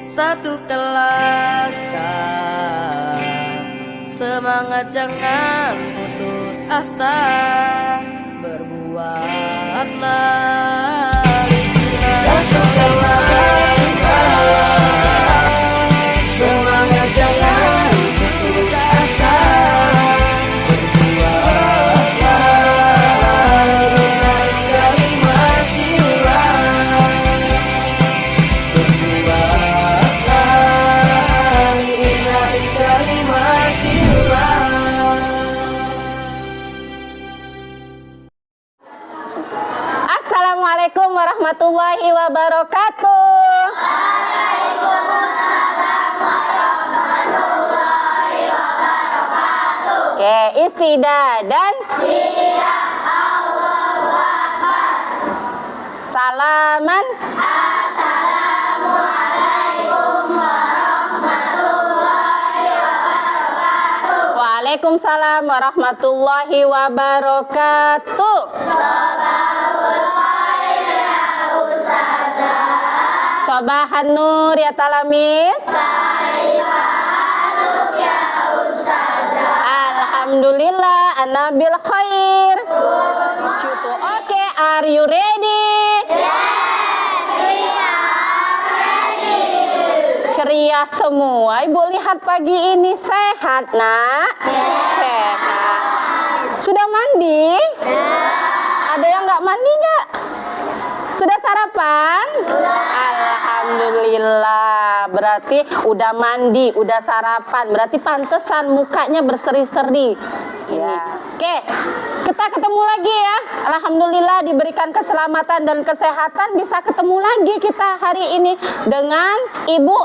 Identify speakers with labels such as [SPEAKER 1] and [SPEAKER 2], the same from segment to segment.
[SPEAKER 1] satu kelangkah. Semangat jangan putus asa, berbuatlah satu kelangkah. Semangat jangan putus asa,
[SPEAKER 2] Assalamualaikum warahmatullahi wabarakatuh. Waalaikumsalam warahmatullahi wabarakatuh. Oke, istidadan. Siap, Allahu Akbar. Salaman. Assalamualaikum warahmatullahi wabarakatuh. Waalaikumsalam warahmatullahi wabarakatuh. Sobahan Nur ya Talamis. Ya Ustazah. Alhamdulillah ana bil khair. Cukup. Oke, are you ready? Yes, we are ready. Ceria semua. Ibu lihat pagi ini sehat, Nak? Sehat. Sudah mandi? Ada yang nggak mandi nggak? Sudah sarapan? Alhamdulillah. Berarti udah mandi, udah sarapan. Berarti pantesan mukanya berseri-seri. Ya. Oke, kita ketemu lagi ya. Alhamdulillah diberikan keselamatan dan kesehatan. Bisa ketemu lagi kita hari ini dengan Ibu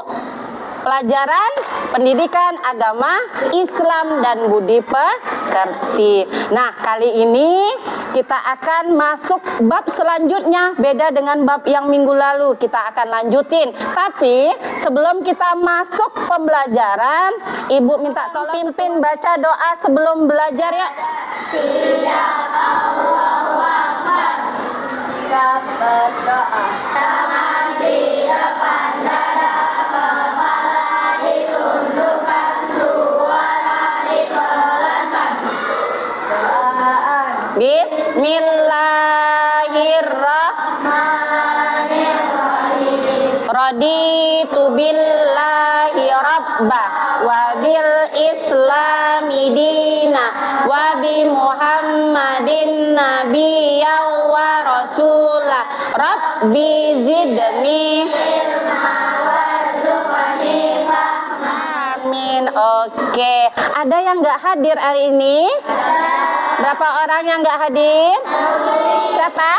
[SPEAKER 2] pelajaran pendidikan agama Islam dan budi pekerti. Nah, kali ini kita akan masuk bab selanjutnya, beda dengan bab yang minggu lalu. Kita akan lanjutin. Tapi sebelum kita masuk pembelajaran, Ibu minta tolong pimpin baca doa sebelum belajar ya. Siap, Allahu Akbar. Siap berdoa. Tangan di depan dada, kepala ditundukkan, suara dipelankan. Bismillahirrahmanirrahim. Raditu billahi rabba wa bil islami dina wa bi muhammadin nabiyya wa rasulah. Rabbi zidni ilma warzuqni fahma. Amin. Oke, ada yang nggak hadir hari ini? Berapa orang yang nggak hadir? Siapa?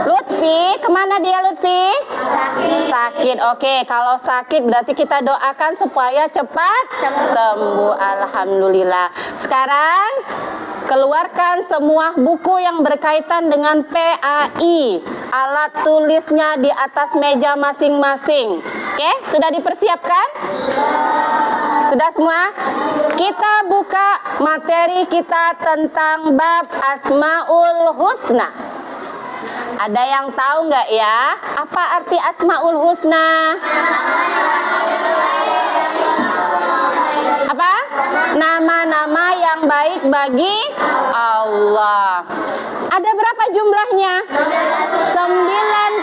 [SPEAKER 2] Lutfi. Kemana dia Lutfi? Sakit. Oke, kalau sakit berarti kita doakan supaya cepat sembuh. Alhamdulillah. Sekarang keluarkan semua buku yang berkaitan dengan PAI. Alat tulisnya di atas meja masing-masing. Oke, sudah dipersiapkan? Sudah semua? Kita buka materi kita tentang bab Asmaul Husna. Ada yang tahu nggak ya? Apa arti Asmaul Husna? Apa? Nama-nama yang baik bagi Allah. Ada berapa jumlahnya?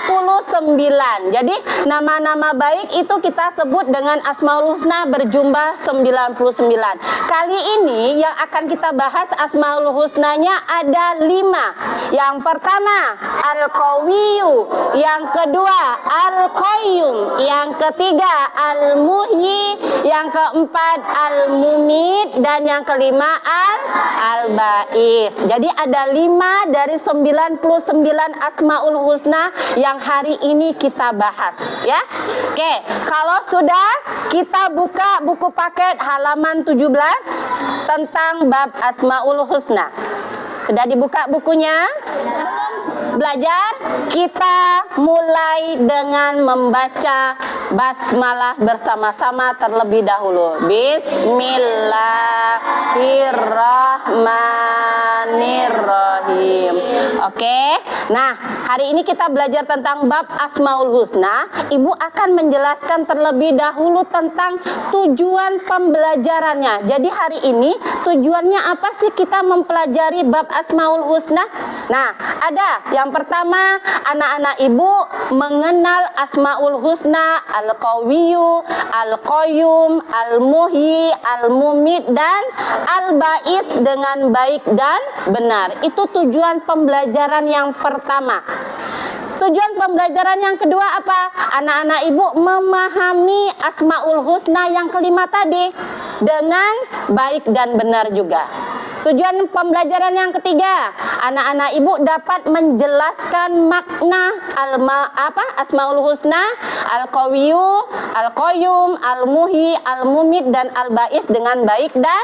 [SPEAKER 2] 99. Jadi nama-nama baik itu kita sebut dengan Asmaul Husna berjumlah 99. Kali ini yang akan kita bahas Asmaul Husnanya ada 5. Yang pertama Al-Qawiyyu, yang kedua Al-Qayyum, yang ketiga Al-Muhyi, yang keempat Al-Mumit, dan yang kelima Al-Ba'is. Jadi ada 5 dari 99 Asmaul Husna yang hari ini kita bahas ya. Oke, kalau sudah kita buka buku paket halaman 17 tentang bab Asmaul Husna. Sudah dibuka bukunya? Belajar, kita mulai dengan membaca basmalah bersama-sama terlebih dahulu. Bismillahirrahmanirrahim. Oke. Nah, hari ini kita belajar tentang bab Asmaul Husna. Ibu akan menjelaskan terlebih dahulu tentang tujuan pembelajarannya. Jadi hari ini tujuannya apa sih kita mempelajari bab Asmaul Husna? Nah, ada yang pertama, anak-anak ibu mengenal Asmaul Husna, Al-Qawiyyu, Al-Qayyum, Al-Muhyi, Al-Mumit, dan Al-Ba'is dengan baik dan benar. Itu tujuan pembelajaran yang pertama. Tujuan pembelajaran yang kedua apa? Anak-anak ibu memahami Asmaul Husna yang kelima tadi dengan baik dan benar juga. Tujuan pembelajaran yang ketiga, anak-anak ibu dapat menjelaskan makna Asmaul Husna, Al-Qawiyyu, Al-Qayyum, Al-Muhyi, Al-Mumit, dan Al-Ba'is dengan baik dan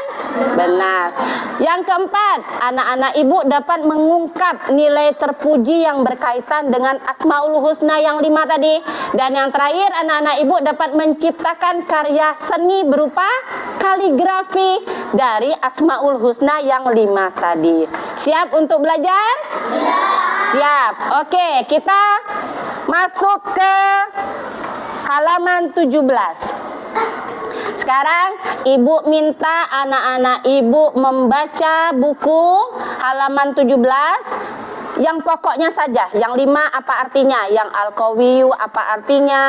[SPEAKER 2] benar. Yang keempat, anak-anak ibu dapat mengungkap nilai terpuji yang berkaitan dengan Asmaul Husna yang 5 tadi. Dan yang terakhir, anak-anak ibu dapat menciptakan karya seni berupa kaligrafi dari Asmaul Husna yang 5 tadi. Siap untuk belajar? Siap. Oke, kita masuk ke halaman 17. Sekarang ibu minta anak-anak ibu membaca buku halaman 17 yang pokoknya saja. Yang 5 apa artinya, yang Al-Qawiyyu apa artinya,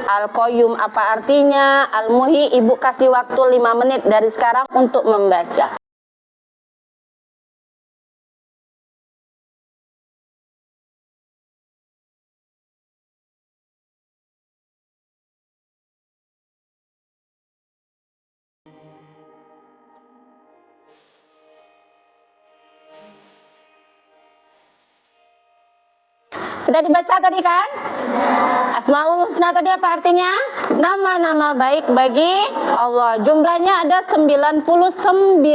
[SPEAKER 2] Al-Qayyum apa artinya, Al-Muhyi ibu kasih waktu 5 menit dari sekarang untuk membaca. Sudah dibaca tadi kan? Asmaul Husna tadi apa artinya? Nama-nama baik bagi Allah. Jumlahnya ada 99.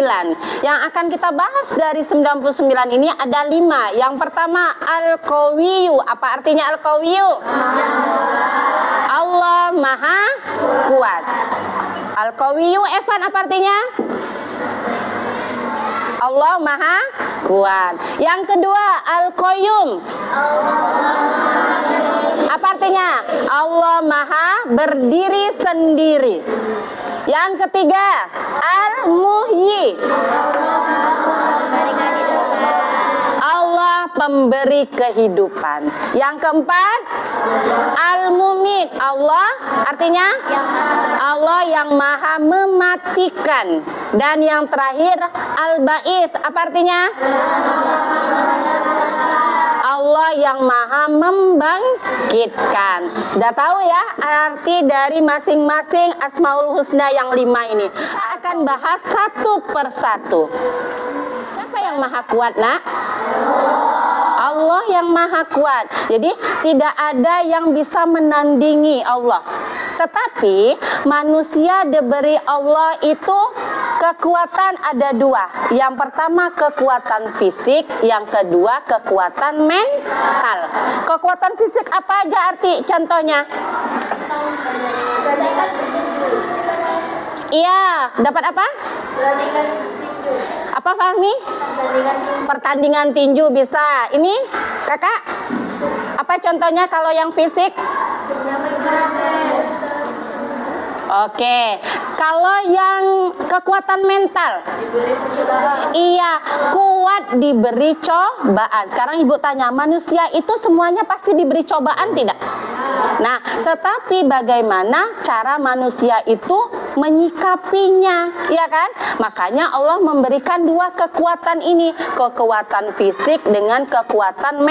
[SPEAKER 2] Yang akan kita bahas dari 99 ini ada 5. Yang pertama Al-Qawiyyu. Apa artinya Al-Qawiyyu? Allah Maha Kuat. Al-Qawiyyu, Evan, apa artinya? Allah Maha Kuat. Yang kedua, Al-Qayyum. Apa artinya? Allah Maha berdiri sendiri. Yang ketiga, Al-Muhyi. Allah pemberi kehidupan. Yang keempat, Al-Mumit. Allah artinya Allah yang maha mematikan. Dan yang terakhir, Al-Ba'is. Apa artinya? Allah yang maha membangkitkan. Sudah tahu ya arti dari masing-masing Asmaul Husna yang 5 ini. Akan bahas satu persatu. Siapa yang maha kuat, nak? Allah yang maha kuat. Jadi tidak ada yang bisa menandingi Allah. Tetapi manusia diberi Allah itu kekuatan ada 2. Yang pertama kekuatan fisik, yang kedua kekuatan mental. Kekuatan fisik apa aja arti contohnya? Iya, dapat apa? Apa Fahmi? Pertandingan tinju bisa. Ini kakak? Apa contohnya kalau yang fisik? Oke, kalau yang kekuatan mental, iya, kuat diberi cobaan. Sekarang ibu tanya, manusia itu semuanya pasti diberi cobaan tidak? Nah, tetapi bagaimana cara manusia itu menyikapinya, ya kan? Makanya Allah memberikan 2 kekuatan ini, kekuatan fisik dengan kekuatan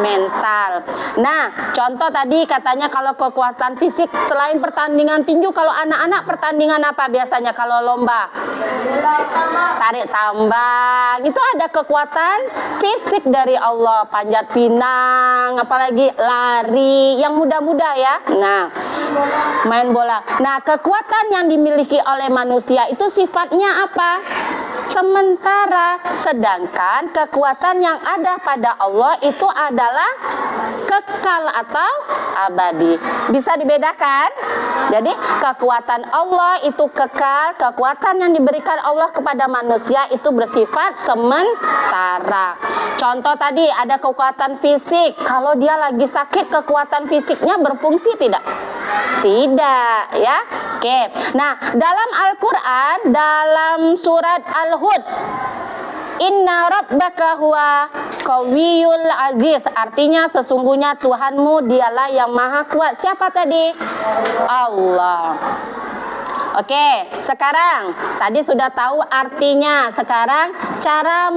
[SPEAKER 2] mental. Nah, contoh tadi katanya kalau kekuatan fisik selain pertandingan tinju, kalau anak-anak pertandingan apa biasanya kalau lomba? Tarik tambang. Itu ada kekuatan fisik dari Allah, panjat pinang, apalagi lari, yang muda-muda ya. Nah, main bola. Nah, kekuatan yang dimiliki oleh manusia itu sifatnya apa? sementara, sedangkan kekuatan yang ada pada Allah itu adalah kekal atau abadi. Bisa dibedakan? Jadi kekuatan Allah itu kekal, kekuatan yang diberikan Allah kepada manusia itu bersifat sementara. Contoh tadi ada kekuatan fisik, kalau dia lagi sakit kekuatan fisiknya berfungsi tidak? Tidak, ya. Oke. Nah, dalam Al-Qur'an dalam surat Al-Hud, Inna rabbaka huwa qawiyul aziz, artinya sesungguhnya Tuhanmu dialah yang maha kuat. Siapa tadi? Allah. Oke, sekarang tadi sudah tahu artinya. Sekarang cara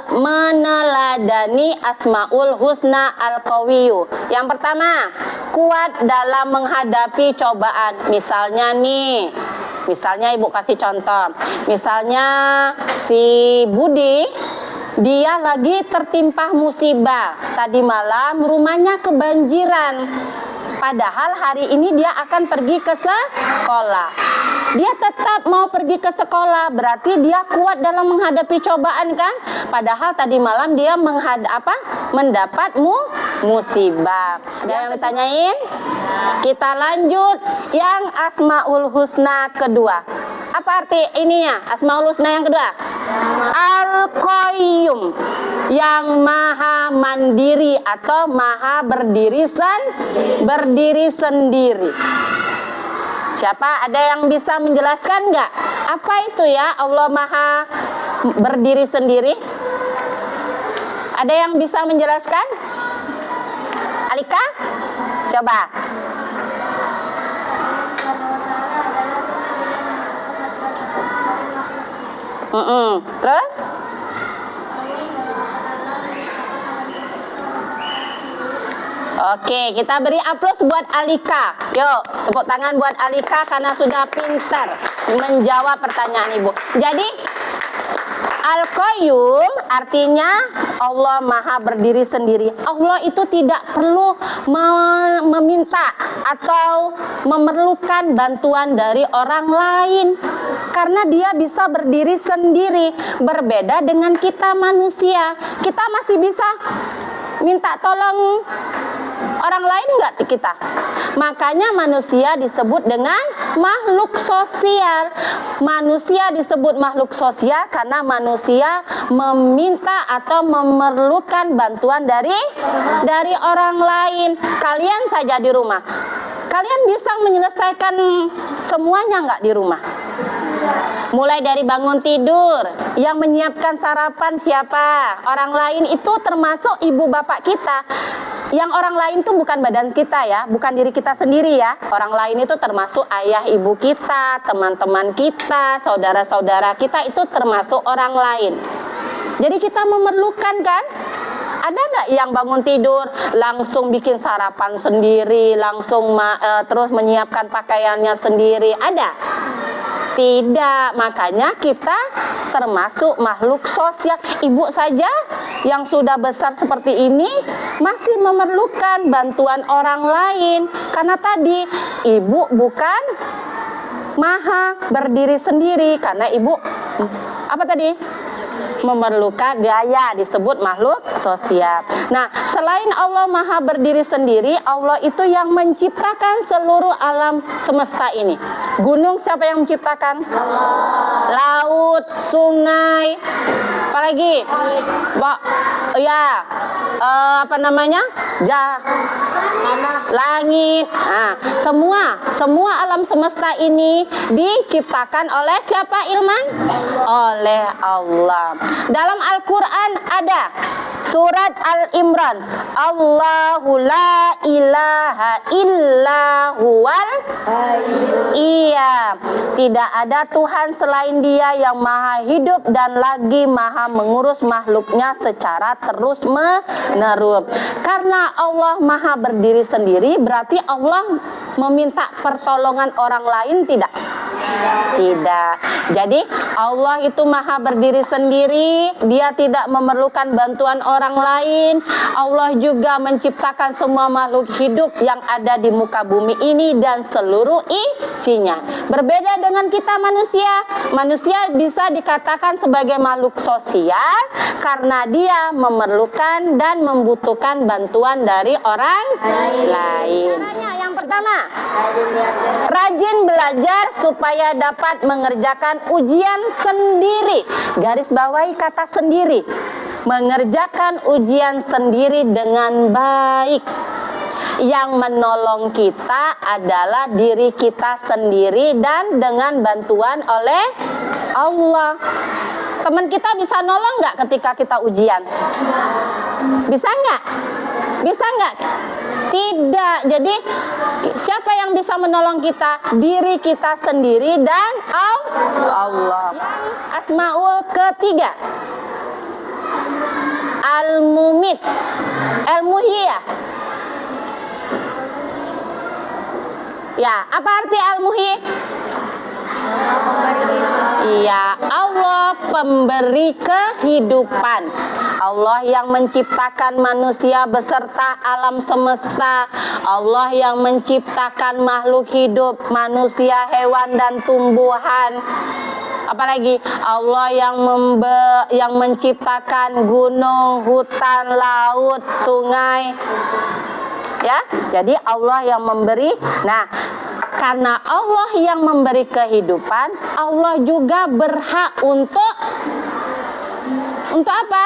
[SPEAKER 2] meneladani Asmaul Husna Al-Qawiyyu. Yang pertama, kuat dalam menghadapi cobaan. Misalnya nih, misalnya ibu kasih contoh. Misalnya si Budi, dia lagi tertimpa musibah. Tadi malam rumahnya kebanjiran. Padahal hari ini dia akan pergi ke sekolah. Dia tetap mau pergi ke sekolah, berarti dia kuat dalam menghadapi cobaan kan? Padahal tadi malam dia mendapat musibah. Ada yang ditanyain? Kita lanjut yang Asmaul Husna kedua. Apa arti ininya? Asmaul Husna yang kedua? Al-Qayyum, yang maha mandiri atau maha berdiri sendiri. Siapa? Ada yang bisa menjelaskan nggak? Apa itu ya Allah maha berdiri sendiri? Ada yang bisa menjelaskan? Alika? Coba. Terus? Oke, kita beri aplaus buat Alika. Yuk, tepuk tangan buat Alika karena sudah pintar menjawab pertanyaan ibu. Jadi, Al-Qayyum artinya Allah maha berdiri sendiri. Allah itu tidak perlu meminta atau memerlukan bantuan dari orang lain. Karena dia bisa berdiri sendiri. Berbeda dengan kita manusia. Kita masih bisa minta tolong orang lain nggak kita? Makanya manusia disebut dengan makhluk sosial. Manusia disebut makhluk sosial karena manusia meminta atau memerlukan bantuan dari orang lain. Kalian saja di rumah, kalian bisa menyelesaikan semuanya nggak di rumah? Mulai dari bangun tidur, yang menyiapkan sarapan siapa? Orang lain itu termasuk ibu bapak kita. Yang orang lain itu bukan badan kita ya, bukan diri kita sendiri ya. Orang lain itu termasuk ayah ibu kita, teman-teman kita, saudara-saudara kita, itu termasuk orang lain. Jadi kita memerlukan kan? Ada nggak yang bangun tidur langsung bikin sarapan sendiri, langsung terus menyiapkan pakaiannya sendiri? Ada? Tidak, makanya kita termasuk makhluk sosial. Ibu saja yang sudah besar seperti ini masih memerlukan bantuan orang lain. Karena tadi ibu bukan maha berdiri sendiri. Karena ibu, apa tadi? Memerlukan daya, disebut makhluk sosial. Nah, selain Allah maha berdiri sendiri, Allah itu yang menciptakan seluruh alam semesta ini. Gunung siapa yang menciptakan? Laut, sungai, apalagi? Langit. Nah, semua alam semesta ini diciptakan oleh siapa, Ilman? Oleh Allah. Dalam Al-Quran ada surat Al-Imran, Allahu la ilaha illa huwal. Iya, tidak ada Tuhan selain Dia yang maha hidup dan lagi maha mengurus makhluknya secara terus menerus. Karena Allah maha berdiri sendiri, berarti Allah meminta pertolongan orang lain tidak? Tidak. Jadi Allah itu maha berdiri sendiri, dia tidak memerlukan bantuan orang lain. Allah juga menciptakan semua makhluk hidup yang ada di muka bumi ini dan seluruh isinya. Berbeda dengan kita manusia. Manusia bisa dikatakan sebagai makhluk sosial karena dia memerlukan dan membutuhkan bantuan dari orang lain. Caranya yang pertama, rajin belajar supaya dapat mengerjakan ujian sendiri. Garis bawahi kata sendiri. Mengerjakan ujian sendiri dengan baik. Yang menolong kita adalah diri kita sendiri dan dengan bantuan oleh Allah. Teman kita bisa nolong nggak ketika kita ujian? Bisa nggak? Bisa nggak? Tidak. Jadi siapa yang bisa menolong kita? Diri kita sendiri dan Allah. Asmaul ketiga, Al-Mumit, Al-Muhyiyah. Ya, apa arti Al-Muhyi? Iya, Allah pemberi kehidupan. Allah yang menciptakan manusia beserta alam semesta. Allah yang menciptakan makhluk hidup, manusia, hewan, dan tumbuhan. Apalagi Allah yang menciptakan gunung, hutan, laut, sungai. Ya, jadi Allah yang memberi. Nah, karena Allah yang memberi kehidupan, Allah juga berhak untuk apa?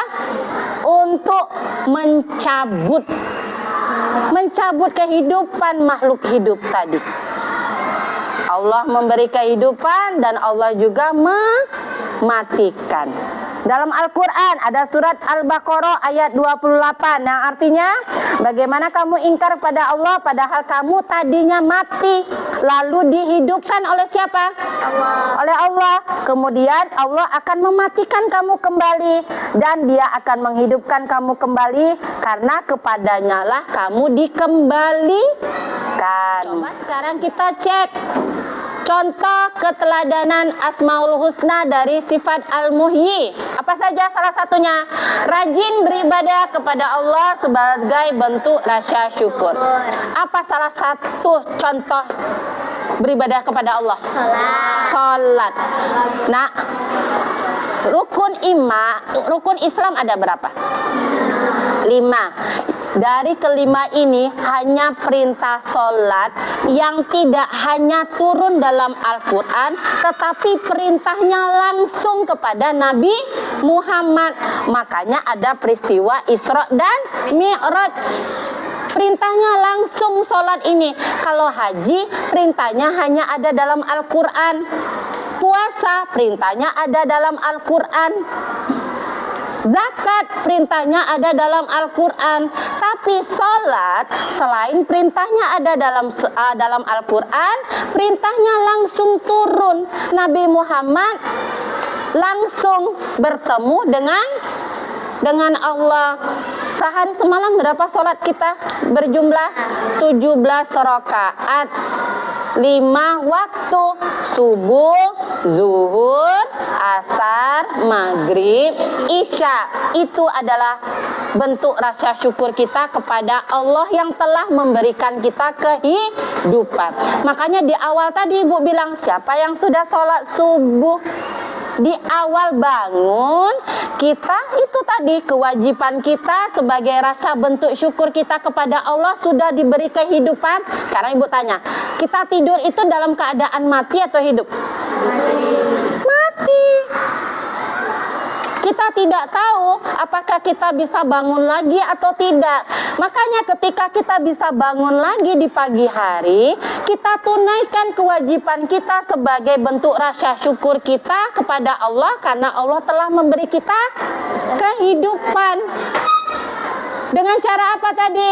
[SPEAKER 2] Untuk mencabut kehidupan makhluk hidup tadi. Allah memberi kehidupan dan Allah juga mematikan. Dalam Al-Quran ada surat Al-Baqarah ayat 28 yang artinya, bagaimana kamu ingkar pada Allah padahal kamu tadinya mati lalu dihidupkan oleh siapa? Allah. Oleh Allah. Kemudian Allah akan mematikan kamu kembali dan dia akan menghidupkan kamu kembali karena kepadanya lah kamu dikembalikan. Coba sekarang kita cek contoh keteladanan Asmaul Husna dari sifat Al-Muhyi. Apa saja salah satunya? Rajin beribadah kepada Allah sebagai bentuk rasa syukur. Apa salah satu contoh beribadah kepada Allah? Salat. Nah, rukun Islam ada berapa? 5. Dari kelima ini hanya perintah sholat yang tidak hanya turun dalam Al-Quran, tetapi perintahnya langsung kepada Nabi Muhammad. Makanya ada peristiwa Isra dan Mi'raj. Perintahnya langsung sholat ini. Kalau haji, perintahnya hanya ada dalam Al-Quran. Puasa, perintahnya ada dalam Al-Quran. Zakat, perintahnya ada dalam Al-Quran. Tapi sholat, selain perintahnya ada dalam Al-Quran, perintahnya langsung turun. Nabi Muhammad langsung bertemu dengan Allah. Sehari semalam berapa sholat kita? Berjumlah 17 rakaat. 5 waktu, subuh, zuhur, asar, maghrib, isya. Itu adalah bentuk rasa syukur kita kepada Allah yang telah memberikan kita kehidupan. Makanya di awal tadi Ibu bilang, siapa yang sudah sholat subuh? Di awal bangun, kita itu tadi kewajiban kita sebagai rasa bentuk syukur kita kepada Allah sudah diberi kehidupan. Sekarang Ibu tanya, kita tidur itu dalam keadaan mati atau hidup? Mati. Kita tidak tahu apakah kita bisa bangun lagi atau tidak. Makanya ketika kita bisa bangun lagi di pagi hari, kita tunaikan kewajiban kita sebagai bentuk rasa syukur kita kepada Allah karena Allah telah memberi kita kehidupan. Dengan cara apa tadi?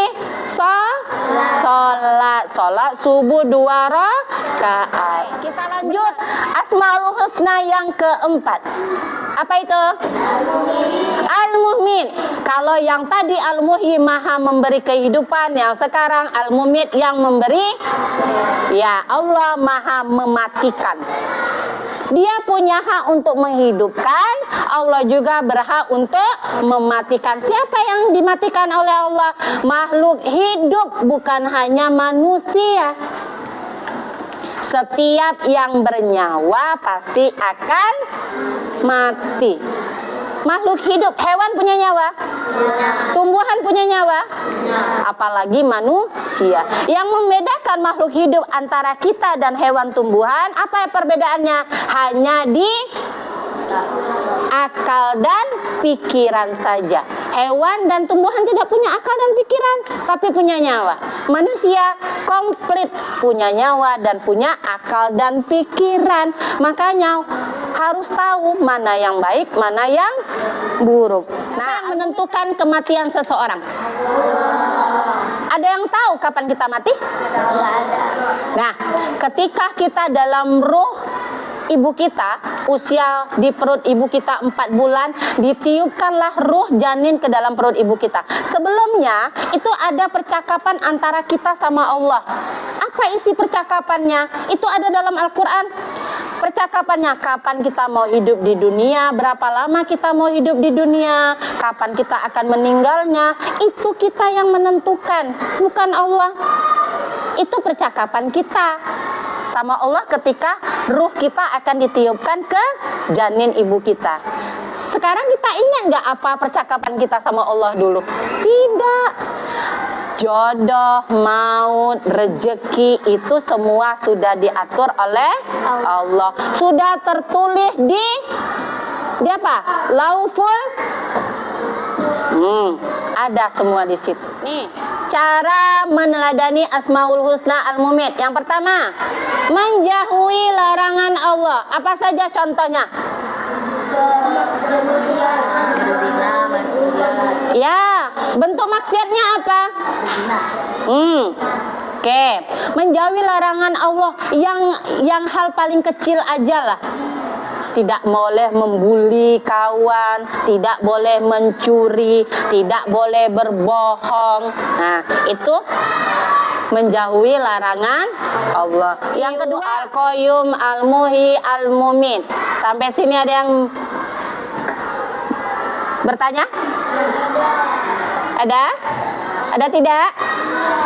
[SPEAKER 2] Sholat subuh 2 rakaat. Kita lanjut Asmaul Husna yang keempat. Apa itu? Al-Muhmin. Kalau yang tadi Al-Muhyi maha memberi kehidupan, yang sekarang Al-Mumit yang memberi, ya Allah maha mematikan. Dia punya hak untuk menghidupkan, Allah juga berhak untuk mematikan. Siapa yang dimatikan oleh Allah? Makhluk hidup, bukan hanya manusia. Setiap yang bernyawa pasti akan mati. Makhluk hidup, hewan punya nyawa? Tumbuhan punya nyawa? Apalagi manusia. Yang membedakan makhluk hidup antara kita dan hewan tumbuhan, apa perbedaannya? Hanya di akal dan pikiran saja. Hewan dan tumbuhan tidak punya akal dan pikiran, tapi punya nyawa. Manusia komplit punya nyawa dan punya akal dan pikiran. Makanya harus tahu mana yang baik, mana yang buruk. Nah, menentukan kematian seseorang. Ada yang tahu kapan kita mati? Nah, ketika kita dalam ruh ibu kita, usia di perut ibu kita 4 bulan, ditiupkanlah ruh janin ke dalam perut ibu kita. Sebelumnya itu ada percakapan antara kita sama Allah. Apa isi percakapannya? Itu ada dalam Al-Quran. Percakapannya, kapan kita mau hidup di dunia, berapa lama kita mau hidup di dunia, kapan kita akan meninggalnya, itu kita yang menentukan, bukan Allah. Itu percakapan kita sama Allah ketika ruh kita akan ditiupkan ke janin ibu kita. Sekarang kita ingat nggak apa percakapan kita sama Allah dulu? Tidak. Jodoh, maut, rezeki itu semua sudah diatur oleh Allah. Sudah tertulis di apa? Lauful. Ada semua di situ. Nih, cara meneladani Asmaul Husna Al-Mumit. Yang pertama, menjauhi larangan Allah. Apa saja contohnya? Ya, bentuk maksiatnya apa? Oke, menjauhi larangan Allah yang hal paling kecil aja lah. Tidak boleh membuli kawan, tidak boleh mencuri, tidak boleh berbohong. Nah, itu menjauhi larangan Allah. Yang kedua, Al-Qayyum, Al-Muhyi, Al-Mumit. Sampai sini ada yang bertanya? Ada? Ada tidak?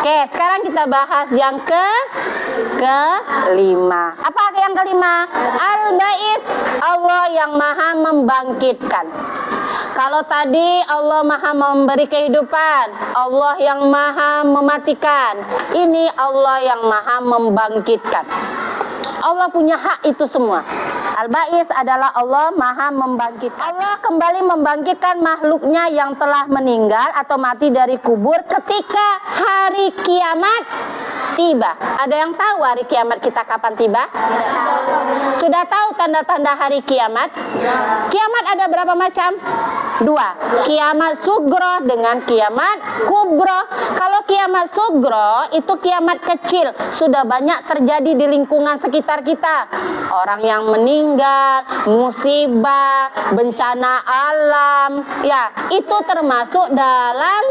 [SPEAKER 2] Oke, sekarang kita bahas yang kelima. Apa yang kelima? Al-Ba'is, Allah yang maha membangkitkan. Kalau tadi Allah maha memberi kehidupan, Allah yang maha mematikan. Ini Allah yang maha membangkitkan. Allah punya hak itu semua. Al-Ba'is adalah Allah maha membangkitkan. Allah kembali membangkitkan makhluknya yang telah meninggal atau mati dari kubur ketika hari kiamat tiba. Ada yang tahu hari kiamat kita kapan tiba? Sudah tahu tanda-tanda hari kiamat? Kiamat ada berapa macam? 2. Kiamat sugro dengan kiamat kubro. Kalau kiamat sugro itu kiamat kecil, sudah banyak terjadi di lingkungan sekitar kita. Orang yang meninggal, musibah, bencana alam, ya, itu termasuk dalam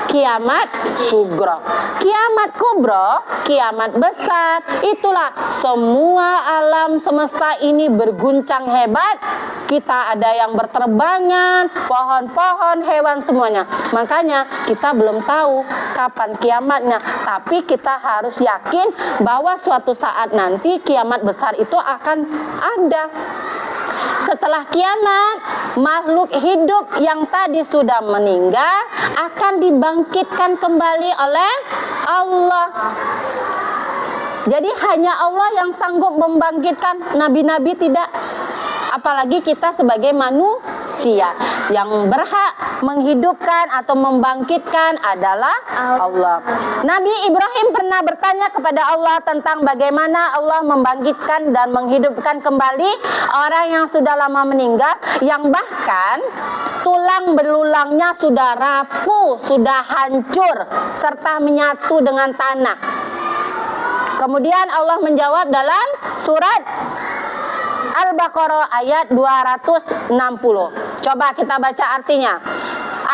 [SPEAKER 2] kiamat sugro. Kiamat kubro, kiamat besar, itulah semua alam semesta ini berguncang hebat. Kita ada yang berterbangan, pohon-pohon, hewan semuanya. Makanya kita belum tahu kapan kiamatnya, tapi kita harus yakin bahwa suatu saat nanti kiamat besar itu akan ada. Setelah kiamat, makhluk hidup yang tadi sudah meninggal akan dibangkitkan kembali oleh Allah. Jadi hanya Allah yang sanggup membangkitkan, nabi-nabi tidak. Apalagi kita sebagai manusia. manusia. Yang berhak menghidupkan atau membangkitkan adalah Allah. Nabi Ibrahim pernah bertanya kepada Allah tentang bagaimana Allah membangkitkan dan menghidupkan kembali orang yang sudah lama meninggal, yang bahkan tulang belulangnya sudah rapuh, sudah hancur, serta menyatu dengan tanah. Kemudian Allah menjawab dalam surat Al-Baqarah ayat 260. Coba kita baca artinya.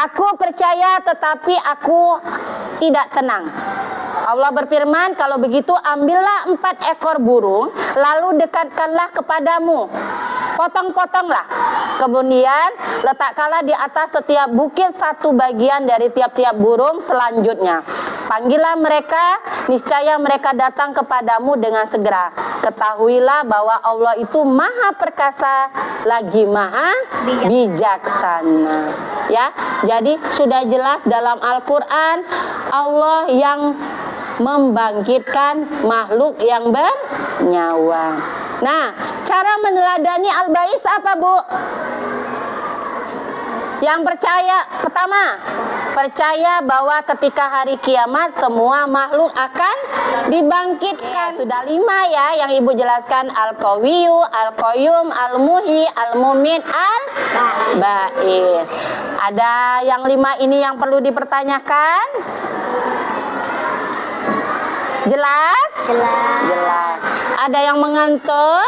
[SPEAKER 2] Aku percaya tetapi aku tidak tenang. Allah berfirman, kalau begitu ambillah 4 ekor burung, lalu dekatkanlah kepadamu. Potong-potonglah. Kemudian letakkanlah di atas setiap bukit satu bagian dari tiap-tiap burung selanjutnya. Panggillah mereka, niscaya mereka datang kepadamu dengan segera. Ketahuilah bahwa Allah itu maha perkasa, lagi maha bijaksana. Ya, jadi sudah jelas dalam Al-Quran, Allah yang membangkitkan makhluk yang bernyawa. Nah, cara meneladani Al-Ba'is apa, Bu? Yang percaya, pertama, percaya bahwa ketika hari kiamat semua makhluk akan dibangkitkan. Sudah 5 ya yang Ibu jelaskan: Al-Qawiyyu, Al-Qayyum, Al-Muhyi, Al-Mumit, Al-Ba'is. Ada yang 5 ini yang perlu dipertanyakan? Jelas? Jelas. Ada yang mengantuk?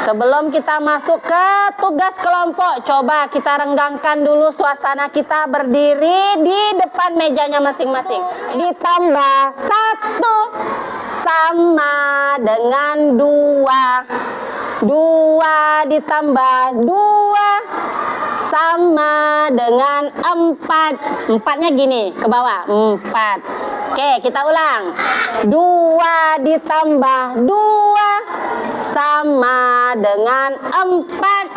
[SPEAKER 2] Sebelum kita masuk ke tugas kelompok, coba kita renggangkan dulu suasana kita berdiri di depan mejanya masing-masing. Ditambah 1 sama dengan 2. 2 ditambah 2 sama dengan 4. 4-nya gini, ke bawah. 4. Oke, kita ulang. 2 ditambah 2 sama dengan 4.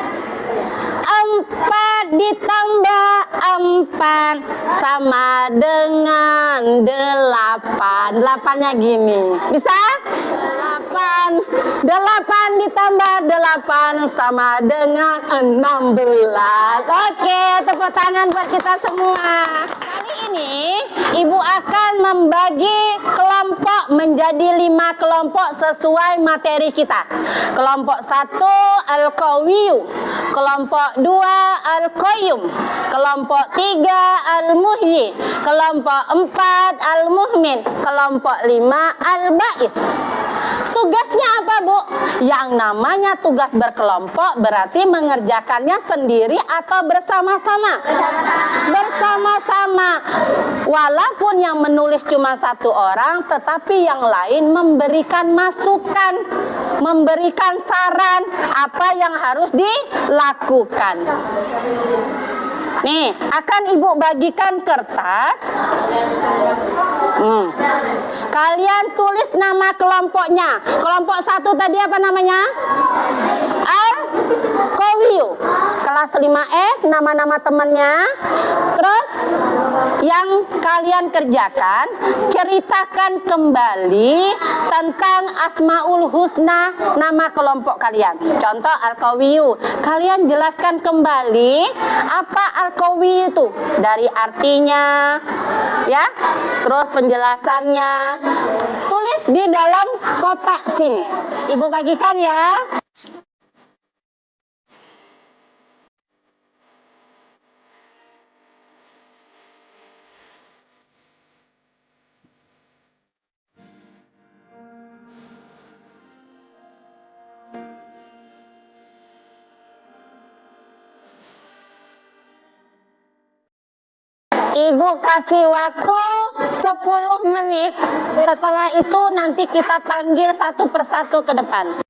[SPEAKER 2] 4 ditambah 4 sama dengan 8. 8-nya gini. Bisa? 8 ditambah 8 sama dengan 16. Oke, tepuk tangan buat kita semua. Kali ini Ibu akan membagi kelompok menjadi 5 kelompok sesuai materi kita. Kelompok 1 Al-Qawiyyu, kelompok 2 Al-Qayyum, kelompok 3 Al-Muhyi, kelompok 4 Al-Muhmin, kelompok 5 Al-Ba'is. Tugasnya apa, Bu? Yang namanya tugas berkelompok berarti mengerjakannya sendiri atau bersama-sama? Bersama-sama. Walaupun yang menulis cuma 1 orang, tetapi yang lain memberikan masukan, memberikan saran apa yang harus dilakukan. Nih, akan Ibu bagikan kertas. Kalian tulis nama kelompoknya. Kelompok 1 tadi apa namanya? Al-Qawiyyu. Kelas 5F, nama-nama temannya. Terus yang kalian kerjakan, ceritakan kembali tentang Asmaul Husna, nama kelompok kalian. Contoh Al-Qawiyyu, kalian jelaskan kembali apa Al-Qawiyyu itu, dari artinya, ya, terus penjelasannya. Tulis di dalam kotak sini. Ibu bagikan ya. Ibu kasih waktu 10 menit. Setelah itu nanti kita panggil satu persatu ke depan.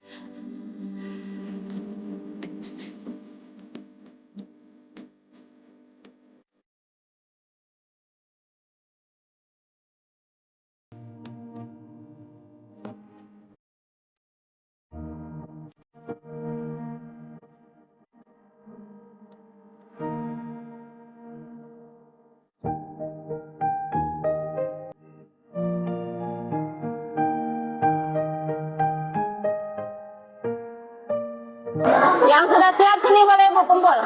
[SPEAKER 2] Yang sudah siap sini boleh Ibu kumpul.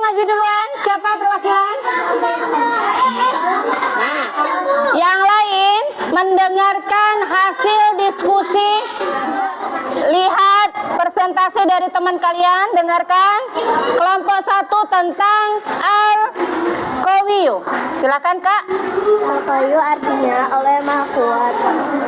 [SPEAKER 2] maju duluan. Siapa perwakilan? Nah, yang lain mendengarkan hasil diskusi. Lihat presentasi dari teman kalian. Dengarkan. Kelompok 1 tentang Al-Qawiyu. Silakan Kak.
[SPEAKER 3] Al-Qawiyu artinya Allah yang Maha Kuat.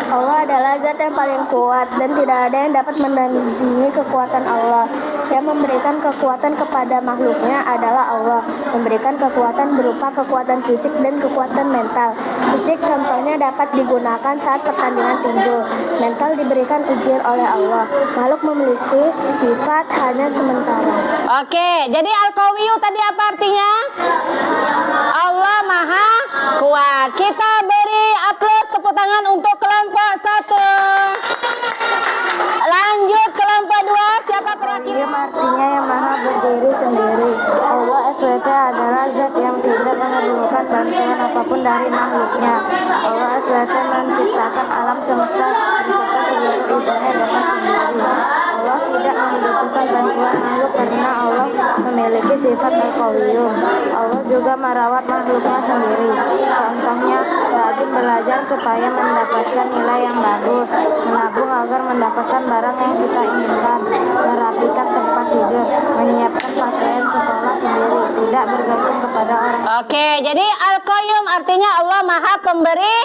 [SPEAKER 3] Allah adalah zat yang paling kuat dan tidak ada yang dapat menandingi kekuatan Allah. Yang memberikan kekuatan kepada makhluknya adalah Allah. Memberikan kekuatan berupa kekuatan fisik dan kekuatan mental. Fisik contohnya dapat digunakan saat pertandingan tinju. Mental diberikan ujian oleh Allah. Makhluk memiliki sifat hanya sementara.
[SPEAKER 2] Oke, jadi Al-Qawiyu tadi apa artinya? Allah Maha Kuat. Kita beri aplaus tepuk tangan untuk kelompok 1. Lanjut kelompok 2. Siapa perwakilan?
[SPEAKER 3] Artinya yang Maha berdiri sendiri. Allah SWT adalah zat yang tidak memerlukan bantuan apapun dari makhluknya. Allah SWT menciptakan alam semesta beserta seluruh isinya dengan sendiri. Allah tidak membutuhkan bantuan makhluk karena Allah memiliki sifat Al-Qawiyu. Allah juga merawat makhluknya sendiri. Contohnya, rajin belajar supaya mendapatkan nilai yang bagus, menabung agar mendapatkan barang yang kita inginkan, merapikan tempat tidur, menyiapkan pakaian sekolah sendiri, tidak bergantung kepada orang.
[SPEAKER 2] Oke, jadi Al-Qayyum artinya Allah Maha Pemberi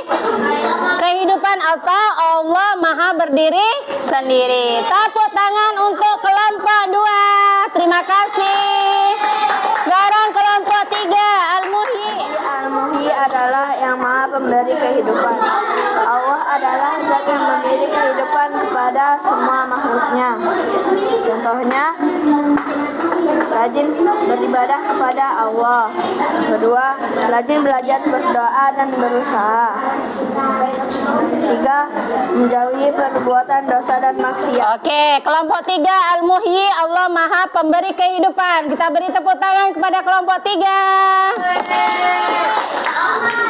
[SPEAKER 2] kehidupan atau Allah Maha Berdiri sendiri. Tepuk tangan untuk kelompok 2. Terima kasih. Sekarang kelompok 3, Al-Muhyi.
[SPEAKER 3] Al-Muhyi adalah yang Maha Pemberi kehidupan. Allah adalah zat yang memberi kehidupan kepada semua makhluknya. Contohnya, rajin beribadah kepada Allah. Kedua, rajin belajar berdoa dan berusaha. Tiga, menjauhi perbuatan dosa dan maksiat.
[SPEAKER 2] Oke, kelompok 3 Al-Muhyi, Allah Maha Pemberi kehidupan. Kita beri tepuk tangan kepada kelompok 3.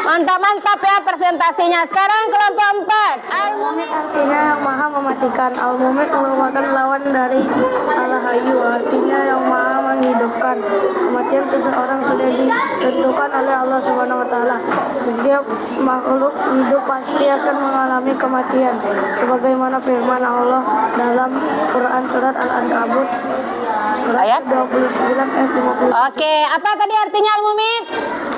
[SPEAKER 2] Mantap-mantap ya presentasinya. Sekarang kelompok 4.
[SPEAKER 3] Al-Mumit artinya yang Maha mematikan. Al-Mumit merupakan lawan dari Al-Hayyu, artinya yang Maha menghidupkan. Kematian seseorang sudah ditentukan oleh Allah Subhanahu wa taala. Setiap makhluk hidup pasti akan mengalami kematian. Sebagaimana firman Allah dalam Quran surat Al-Ankabut
[SPEAKER 2] Ayat
[SPEAKER 3] 29 ayat 50.
[SPEAKER 2] Oke, apa tadi artinya Al-Mumit?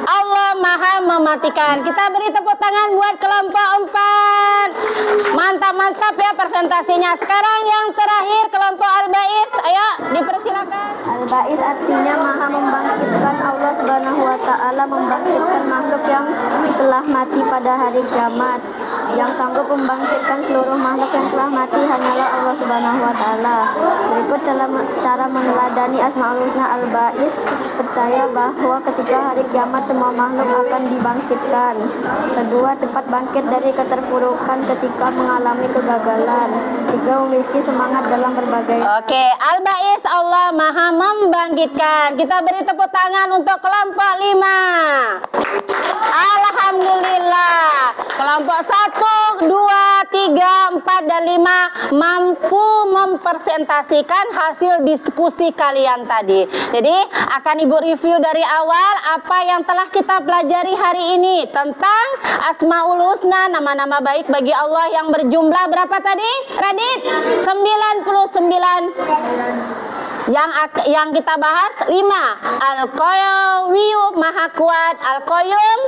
[SPEAKER 2] Allah Maha mematikan. Kita beri tepuk tangan buat kelompok 4. Mantap-mantap ya presentasinya. Sekarang yang terakhir kelompok Al-Ba'is. Ayo dipersilakan.
[SPEAKER 3] Al-Ba'is artinya Maha membangkitkan. Allah Subhanahu wa taala membangkitkan makhluk yang telah mati pada hari kiamat. Yang sanggup membangkitkan seluruh makhluk yang telah mati hanyalah Allah Subhanahu wa taala. Berikut cara meneladani Asmaul Husna Al-Ba'is. Percaya bahwa ketika hari kiamat semua makhluk akan dibangkitkan. Kedua, cepat bangkit dari keterpurukan ketika mengalami kegagalan. Tiga, memiliki semangat dalam berbagai.
[SPEAKER 2] Oke, Al-Ba'is Allah Maha membangkitkan. Kita beri tepuk tangan untuk kelompok 5. Alhamdulillah. Kelompok 1, 2, 3, 4, dan 5 mampu mempresentasikan hasil diskusi kalian tadi. Jadi akan Ibu review dari awal apa yang telah kita pelajari hari ini tentang Asmaul Husna, nama-nama baik bagi Allah yang berjumlah berapa tadi? Radit? 99. Yang kita bahas 5. Al-Qawiyu Maha Kuat. Al-Qayyum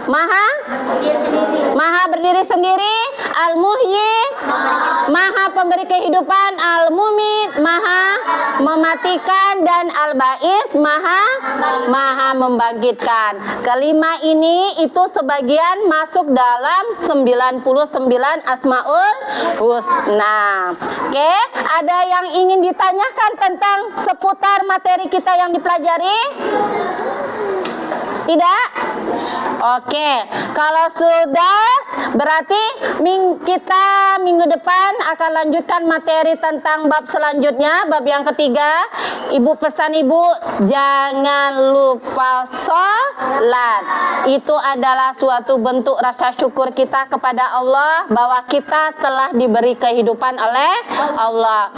[SPEAKER 2] Maha berdiri sendiri. Al-Muhyi Maha pemberi kehidupan. Al-Mumit Maha mematikan. Dan Al-Ba'is Maha membangkitkan. Kelima ini itu sebagian masuk dalam 99 Asmaul Husna. Oke, ada yang ingin ditanyakan tentang seputar materi kita yang dipelajari? Tidak? Oke, kalau sudah berarti kita minggu depan akan lanjutkan materi tentang bab selanjutnya, bab yang ketiga. Ibu pesan Ibu jangan lupa sholat. Itu adalah suatu bentuk rasa syukur kita kepada Allah bahwa kita telah diberi kehidupan oleh Allah.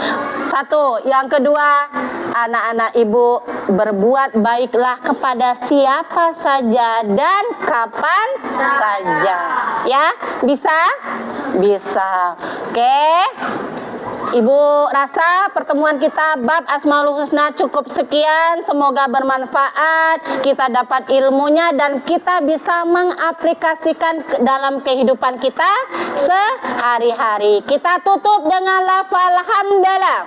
[SPEAKER 2] Satu, yang kedua, anak-anak ibu berbuat baiklah kepada siapa saja dan kapan saja. Ya, bisa? Bisa. Oke. Ibu rasa pertemuan kita bab Asmaul Husna cukup sekian. Semoga bermanfaat, kita dapat ilmunya dan kita bisa mengaplikasikan dalam kehidupan kita sehari-hari. Kita tutup dengan lafal hamdalah.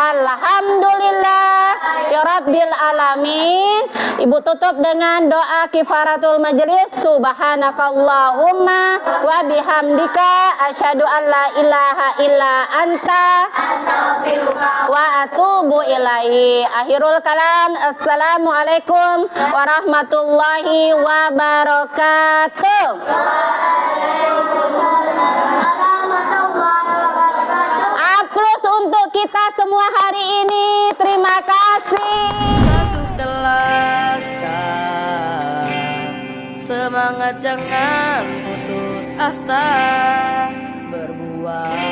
[SPEAKER 2] Alhamdulillah ya Rabbil Alamin. Ibu tutup dengan doa kifaratul majlis. Subhanakallahumma wa bihamdika asyhadu an la ilaha illa anta wa atubu ilaihi. Akhirul kalam. Assalamualaikum warahmatullahi wabarakatuh. Aplaus untuk kita semua hari ini. Terima kasih.
[SPEAKER 1] Satu kelangkah, semangat jangan putus asa, berbuatlah